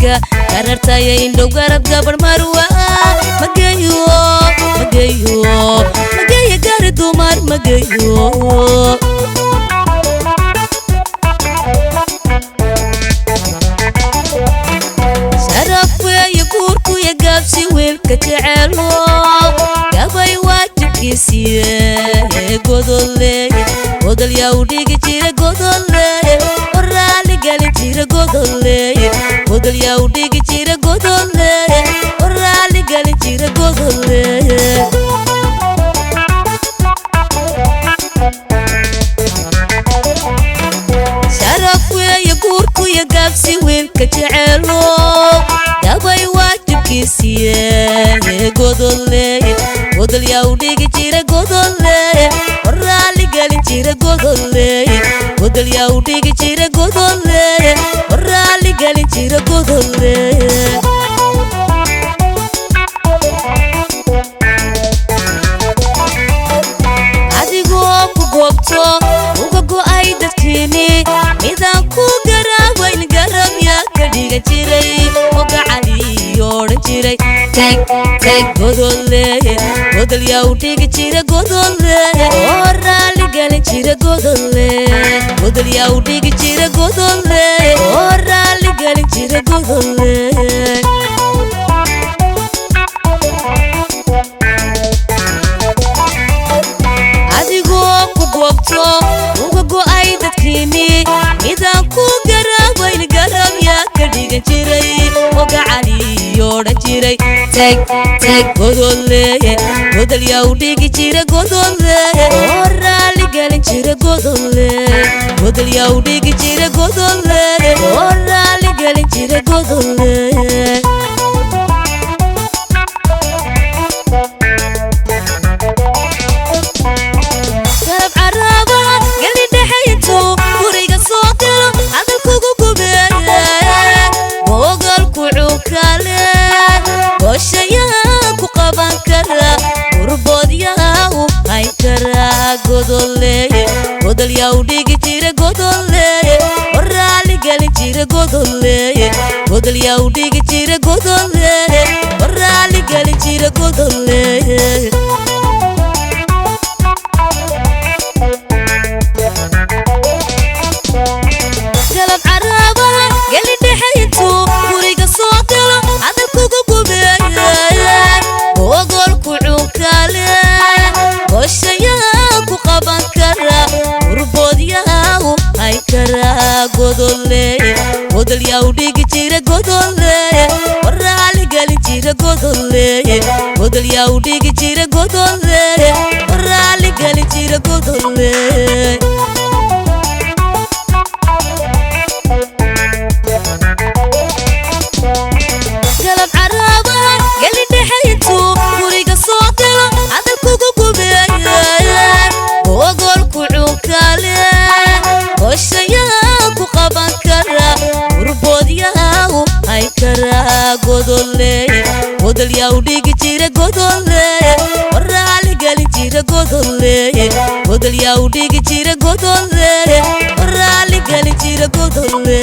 قدرك قررت يا إندو قرب قبر مروة مجيو مجيو مجيو قرد ومر مجيو شرف ويقورك يقابسي والكتعالو قابي واجب كيسيه قدولي قدول يوديك جيرا قدولي ورالي قالي جيرا قدولي قدول يوديك جيرا قدولي ورالي قالي جيرا قدولي شرف ويقورك يقابسي والكتعالو قابي واجب كيسيه قدولي قدول يوديك جيرا قدولي ورالي قالي جيرا قدولي قدول يوديك جيرا قدولي ورالي قالي جيرا قدولي adigoo ku goobto uga go'ay dadkeeni midaan ku garaabayn garab yaa ka dhiga jiray oga cali odhan jiray tag tag godole godol yaa u dhigi jira godole oo raali galin jira godole godol yaa u dhigi jira godole oo raali galin jira godole uga go'ay dadkeeni midaan ku garaabayn garab yaa ka dhigan jiray oga cali odhan jiray tag tag godole godol yaa u dhigi jira godole oo raali galin jira godole godol yaa u dhigi jira godole oo raali galin jira godole godol yaa u dhigi jira godole waraali galin jira godole godol yaa u dhigi jira godole waraali galin jira godole galab caraba gali dhexayto guriga soo galo hadal kugu gubeeya ogol ku cukale goshaya ku qaban kara urboodyaha u hay kara godole godol yaa u dhigi jira godole waraali galin jira godole godol yaa u dhigi jira godole waraali galin jira godole galab caraba gali dhexayto guriga soo galo hadal kugu gubeeya ogol ku cukale goshaya ku qaban kara urboodyaha u hay kara godole godol yaa u dhigi jira godole waraali galin jira godole godol yaa u dhigi jira godole waraali galin jira godole